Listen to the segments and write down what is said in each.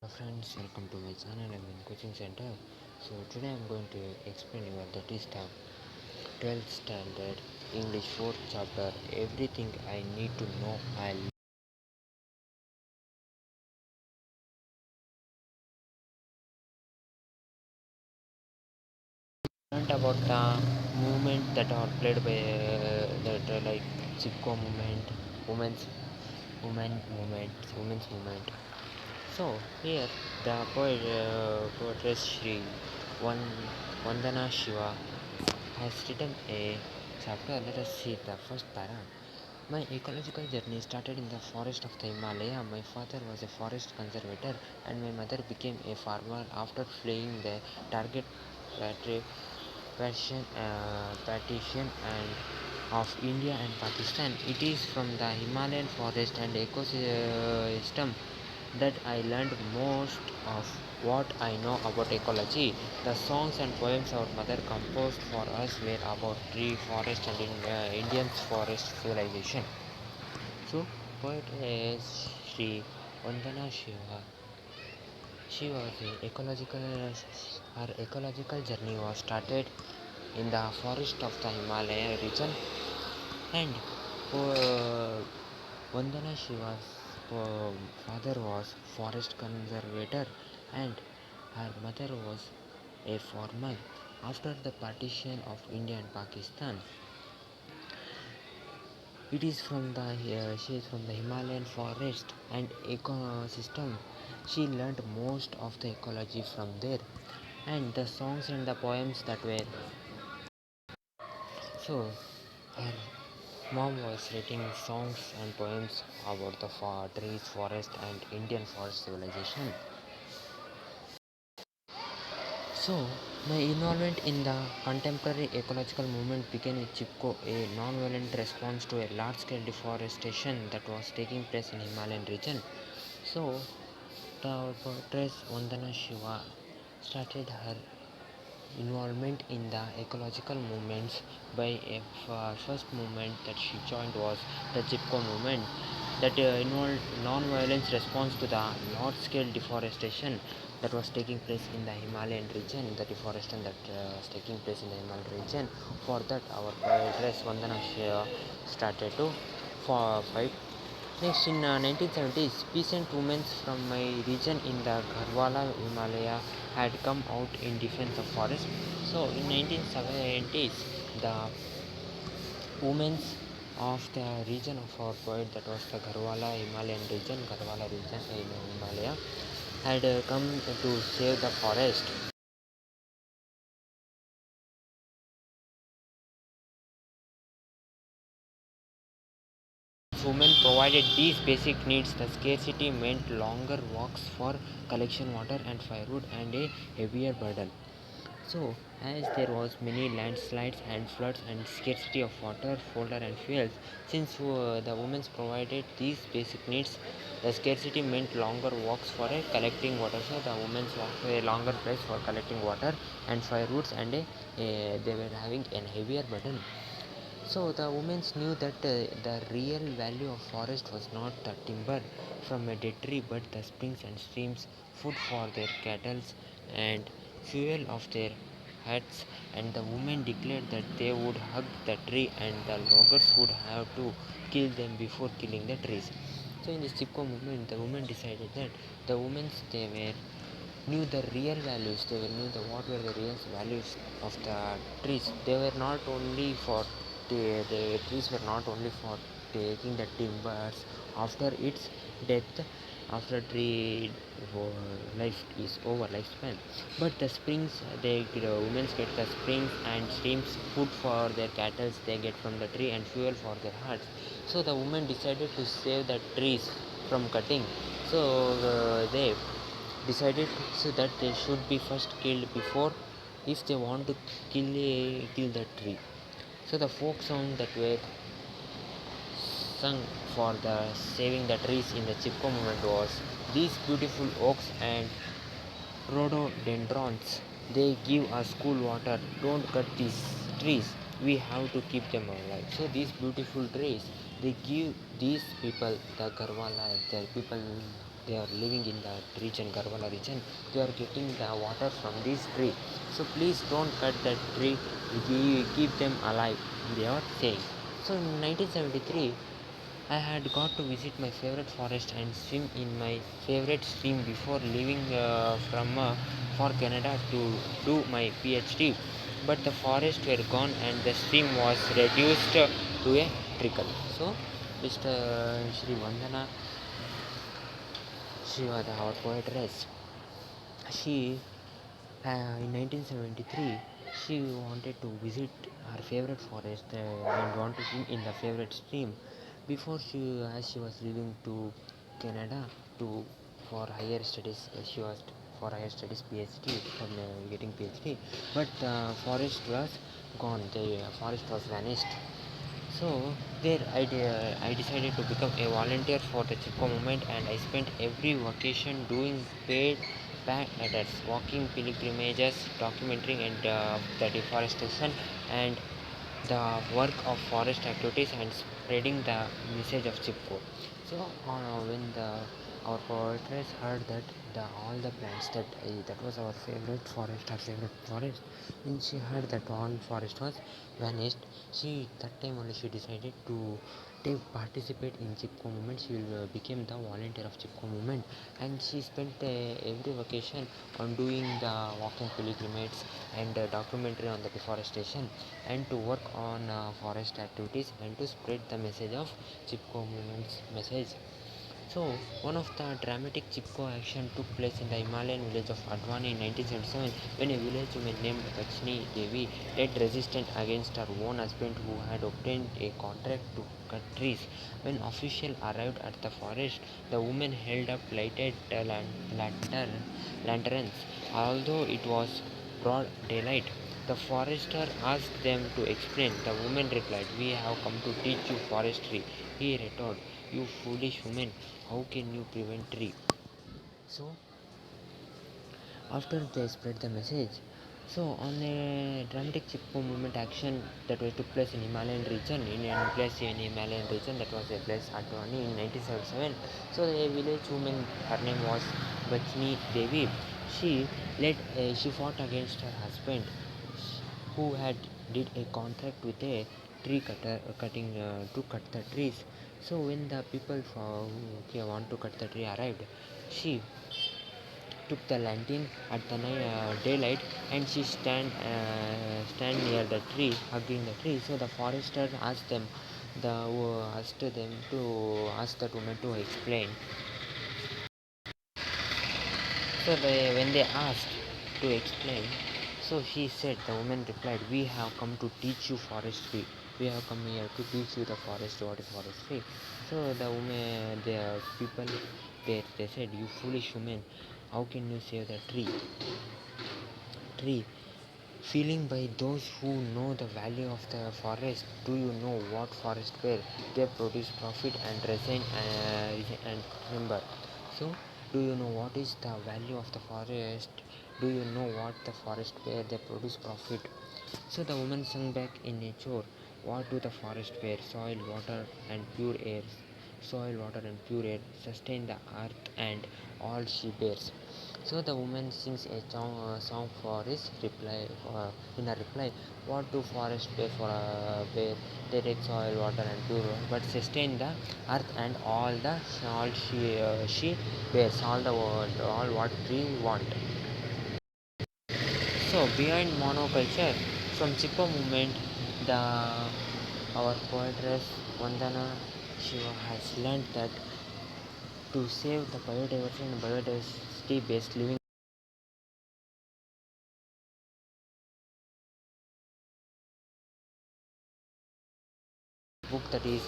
Friends, welcome to my channel. I'm in coaching center. So today I'm going to explain you that is the 12th standard English 4th chapter. Everything I need to know. I learned about the movement that are played by like Chipko movement, women's movement. So here the poetess Shri Vandana Shiva has written a chapter. Let us see the first para. My ecological journey started in the forest of the Himalaya. My father was a forest conservator and my mother became a farmer after fleeing the target patri- partition and of India and Pakistan. It is from the Himalayan forest and ecosystem that I learned most of what I know about ecology. The songs and poems our mother composed for us were about tree, forest, and Indian's forest civilization. So, poet is Sri Vandana Shiva. She was a ecological. Her ecological journey was started in the forest of the Himalaya region, and uh, Vandana Shiva's father was forest conservator, and her mother was a farmer. After the partition of India and Pakistan, she is from the Himalayan forest and ecosystem. She learned most of the ecology from there, and the songs and the poems that were so. Her mom was writing songs and poems about the trees, forest, and Indian forest civilization. So, my involvement in the contemporary ecological movement began with Chipko, a non-violent response to a large-scale deforestation that was taking place in Himalayan region. So, the poetess Vandana Shiva started her involvement in the ecological movements by a first movement that she joined was the Chipko movement that involved non-violence response to the large-scale deforestation that was taking place in the Himalayan region, the deforestation that was taking place in the Himalayan region. For that, our poetess Vandana started to fight. Next, in 1970s, peasant women from my region in the Garhwala Himalaya had come out in defense of forest. So, in 1970s, the women of the region of our poet, that was the Garhwala region in Himalaya, had come to save the forest. Women provided these basic needs. The scarcity meant longer walks for collection water and firewood and a heavier burden. So, as there was many landslides and floods and scarcity of water, fodder and fuels, since the women provided these basic needs, the scarcity meant longer walks for collecting water. So, the women walked a longer place for collecting water and firewoods, and they were having a heavier burden. So the women knew that the real value of forest was not the timber from a dead tree, but the springs and streams, food for their cattle, and fuel of their huts. And the women declared that they would hug the tree, and the loggers would have to kill them before killing the trees. So in this Chipko movement, the women decided that the women they were knew the real values. They knew what were the real values of the trees. They were not only for the trees were not only for taking the timbers after its death, after tree life is over lifespan, but the springs, the women get the springs and streams, food for their cattle they get from the tree, and fuel for their huts. So the women decided to save the trees from cutting. So they decided so that they should be first killed before, if they want to kill the tree. So the folk song that were sung for the saving the trees in the Chipko movement was, these beautiful oaks and rhododendrons, they give us cool water. Don't cut these trees. We have to keep them alive. So these beautiful trees, they give these people, the Garwala, the people they are living in the region, Garvala region, they are getting the water from this tree. So please don't cut that tree, we keep them alive, they are saying. So in 1973, I had got to visit my favorite forest and swim in my favorite stream before leaving for Canada to do my PhD. But the forests were gone and the stream was reduced to a trickle. So, Mr. Shri Vandana, she was our poetress. She in 1973, she wanted to visit her favorite forest and want to swim in the favorite stream. Before as she was leaving to Canada to for higher studies, she was for higher studies PhD for getting PhD, but the forest was gone. The forest was vanished. So there I decided to become a volunteer for the Chipko movement, and I spent every vacation doing paid back letters, walking pilgrimages, documenting and the deforestation and the work of forest activities and spreading the message of Chipko. So when our poetess heard that all the plants that was our favorite forest, her favorite forest, when she heard that all forest was vanished, she that time only she decided to take participate in Chipko movement. She became the volunteer of Chipko movement, and she spent every vacation on doing the walking pilgrimage and documentary on the deforestation and to work on forest activities and to spread the message of Chipko movement's message. So, one of the dramatic Chipko action took place in the Himalayan village of Advani in 1977 when a village woman named Lakshmi Devi led resistance against her own husband who had obtained a contract to cut trees. When officials arrived at the forest, the woman held up lighted lanterns. Although it was broad daylight, the forester asked them to explain. The woman replied, "We have come to teach you forestry." He retorted, "You foolish woman, how can you prevent tree?" So after they spread the message, so on a dramatic Chipko movement action that was took place in Himalayan region, that was a place Advani in 1977. So a village woman, her name was Lakshmi Devi. She she fought against her husband, who had did a contract with a tree cutter cutting to cut the trees. So when the people who want to cut the tree arrived, she took the lantern at the daylight, and she stand near the tree, hugging the tree. So the forester asked them to ask the woman to explain. So when they asked to explain, so she said, the woman replied, "We have come to teach you forestry. We have come here to teach you the forestry. What is forestry?" So the woman, the people, they said, "You foolish woman, how can you save the tree feeling by those who know the value of the forest? Do you know what forest were? They produce profit and resin and timber. So do you know what is the value of the forest? Do you know what the forest where they produce profit?" So the woman sung back in nature, "What do the forest bear? Soil, water, and pure air sustain the earth and all she bears." So the woman sings a song for his reply. In her reply, "What do forests bear for a bear? They take soil, water, and pure air, but sustain the earth and all she bears, all the world, all what we want." So behind monoculture, from Chipko movement, the our poetess Vandana Shiva has learned that to save the biodiversity and biodiversity based living book, that is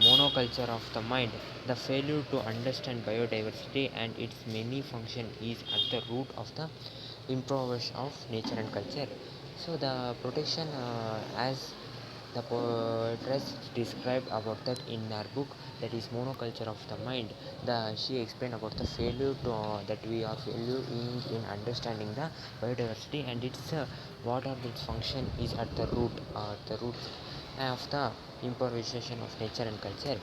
Monoculture of the Mind. The failure to understand biodiversity and its many functions is at the root of the impoverishment of nature and culture. So the protection, as the poetess described about that in her book, that is Monoculture of the Mind. She explained about the failure to that we are failure in understanding the biodiversity and its what are its function is at the root of the improvisation of nature and culture.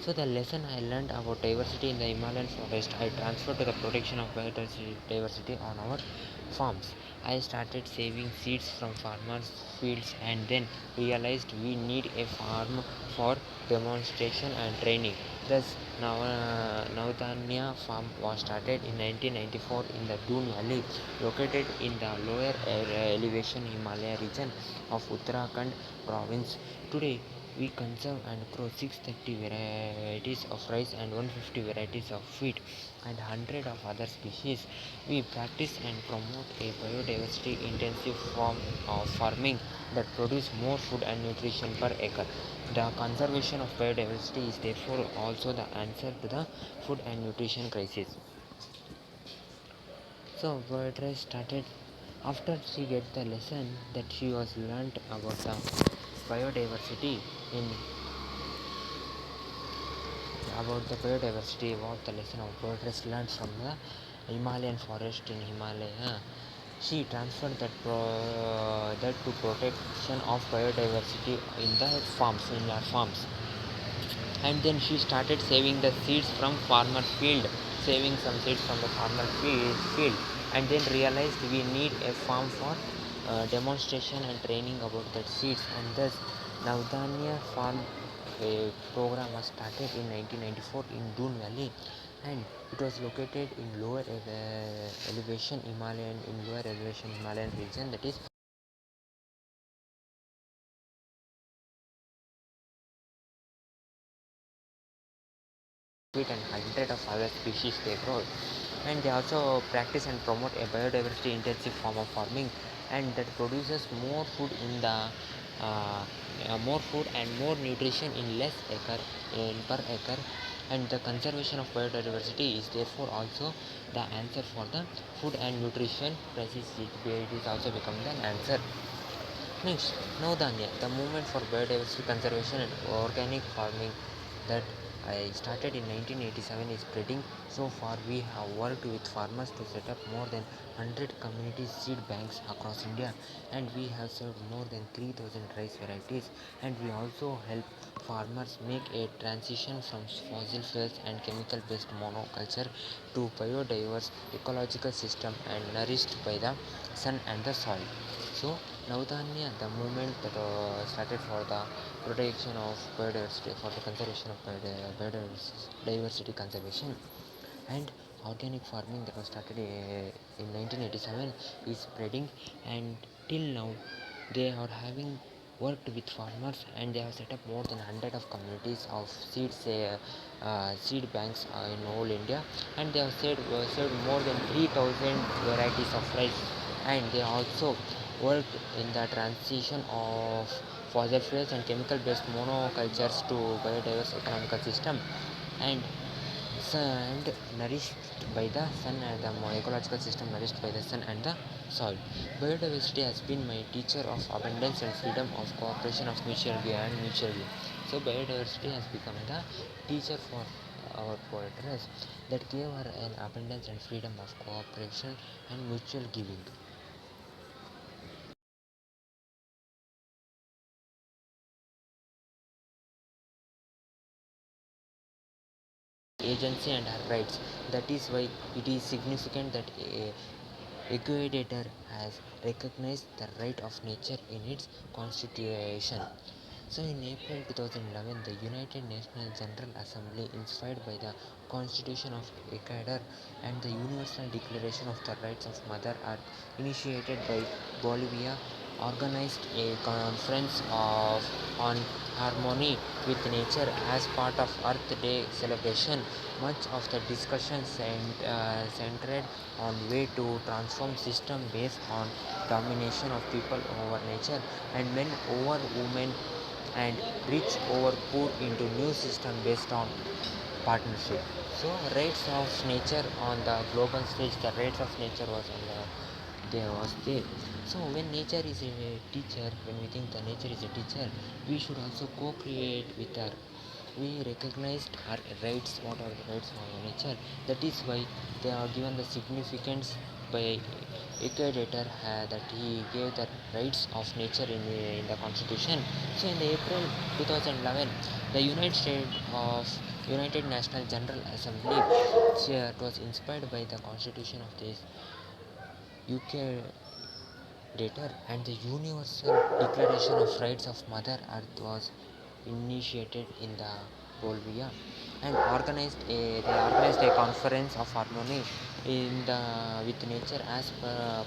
So the lesson I learned about diversity in the Himalayan forest, I transferred to the protection of biodiversity on our farms. I started saving seeds from farmers' fields and then realized we need a farm for demonstration and training. Thus, Navdanya farm was started in 1994 in the Doon Valley, located in the lower elevation Himalaya region of Uttarakhand province. Today, we conserve and grow 630 varieties of rice and 150 varieties of wheat and 100 of other species. We practice and promote a biodiversity intensive form of farming that produce more food and nutrition per acre. The conservation of biodiversity is therefore also the answer to the food and nutrition crisis. So Beatrice started after she get the lesson that she was learnt about the biodiversity in what the lesson of Beatrice learned from the Himalayan forest in Himalaya. She transferred that to protection of biodiversity in her farms, and then she started saving the seeds from farmer field saving some seeds from the field and then realized we need a farm for demonstration and training about that seeds, and thus Navdanya farm program was started in 1994 in Doon Valley, and it was located in lower elevation Himalayan region, that is wheat and hundred of other species they grow. And they also practice and promote a biodiversity intensive form of farming, and that produces uh, more food and more nutrition in less acre in per acre, and the conservation of biodiversity is therefore also the answer for the food and nutrition crisis. It is also become the answer. Next, Nodanya, the movement for biodiversity conservation and organic farming that I started in 1987 is spreading. So far, we have worked with farmers to set up more than 100 community seed banks across India, and we have served more than 3,000 rice varieties. And we also help farmers make a transition from fossil fuels and chemical-based monoculture to biodiverse ecological system and nourished by the sun and the soil. So Navdanya, the movement that started for the protection of biodiversity, for the conservation of biodiversity conservation, and organic farming that was started in 1987 is spreading, and till now they are having worked with farmers, and they have set up more than 100 of communities of seed banks in whole India, and they have saved more than 3,000 varieties of rice, and they also worked in the transition of fossil fuels and chemical based monocultures to biodiverse economical system, and and nourished by the sun and the ecological system nourished by the sun and the soil. Biodiversity has been my teacher of abundance and freedom, of cooperation, of mutual gain and mutual gain. So biodiversity has become the teacher for our poetess that gave her an abundance and freedom of cooperation and mutual giving. Agency and her rights. That is why it is significant that a Ecuador has recognized the right of nature in its constitution. So in April 2011, the United Nations General Assembly, inspired by the Constitution of Ecuador and the Universal Declaration of the Rights of Mother Earth, initiated by Bolivia, organized a conference on harmony with nature as part of Earth Day celebration. Much of the discussion centered on way to transform system based on domination of people over nature and men over women and rich over poor into new system based on partnership. So rates of nature on the global stage, the rates of nature was on the there was there. So when nature is a teacher, when we think the nature is a teacher, we should also co-create with her. We recognized our rights, what are the rights of nature. That is why they are given the significance by equator that he gave the rights of nature in the constitution. So in the April 2011, the United National General Assembly, it was inspired by the constitution of the UK later, and the Universal Declaration of Rights of Mother Earth was initiated in the Bolivia, and they organized a conference of harmony in the with nature as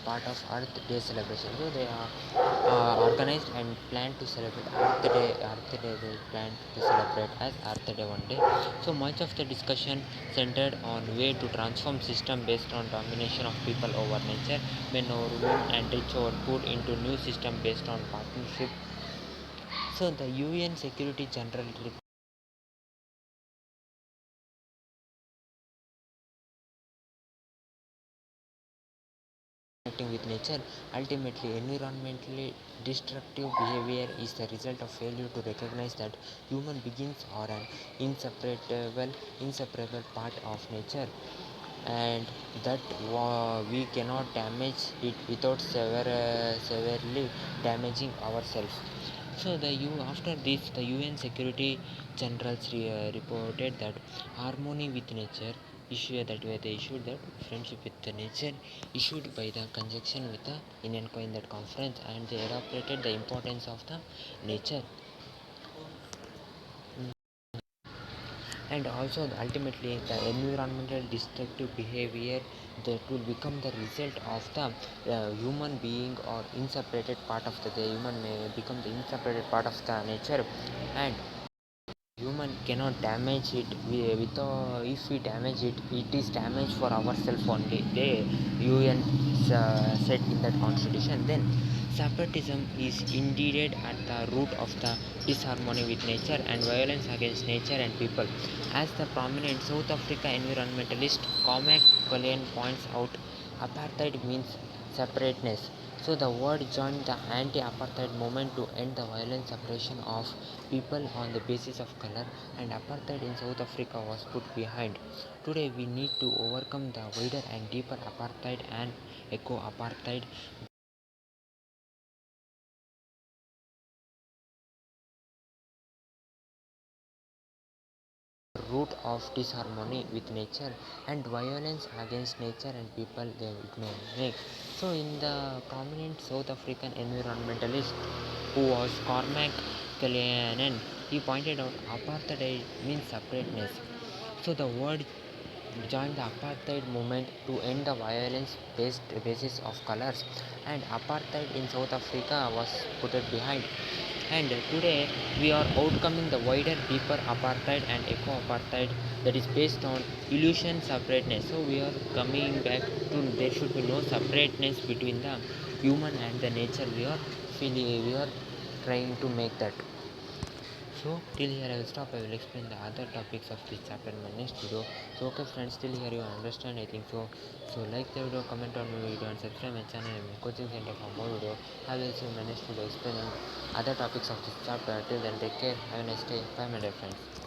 part of Earth Day celebration. So they are organized and planned to celebrate Earth Day. They planned to celebrate as Earth Day one day. So much of the discussion centered on way to transform system based on domination of people over nature, men over women, and rich over food into new system based on partnership. So the UN Security General interacting with nature. Ultimately, environmentally destructive behavior is the result of failure to recognize that human beings are an inseparable part of nature, and that we cannot damage it without severely damaging ourselves. So after this, the UN Security Generals reported that harmony with nature issue that were they issued that friendship with the nature issued by the conjunction with the UNESCO in that conference, and they elaborated the importance of the nature. And also ultimately the environmental destructive behavior that will become the result of the human being or inseparated part of the human may become the inseparated part of the nature, and human cannot damage it with if we damage it, it is damage for ourselves only. The UN said in that constitution. Then separatism is indeed at the root of the disharmony with nature and violence against nature and people. As the prominent South Africa environmentalist Cormac Cullen points out, apartheid means separateness. So the world joined the anti-apartheid movement to end the violent separation of people on the basis of color, and apartheid in South Africa was put behind. Today we need to overcome the wider and deeper apartheid and eco-apartheid root of disharmony with nature and violence against nature and people they it may make. So in the prominent South African environmentalist who was Cormac Cullinan, he pointed out apartheid means separateness. So the word joined the apartheid movement to end the violence based basis of colors, and apartheid in South Africa was put behind. And today we are outcoming the wider, deeper apartheid and eco-apartheid that is based on illusion separateness. So we are coming back to there should be no separateness between the human and the nature. We are trying to make that. So till here I will stop. I will explain the other topics of this chapter in my next video. So okay friends, till here you understand I think so. So like the video, comment on my video and subscribe my channel and my coaching center for more video. I will see you in my next video explaining other topics of this chapter. Till then take care, have a nice day, bye my dear friends.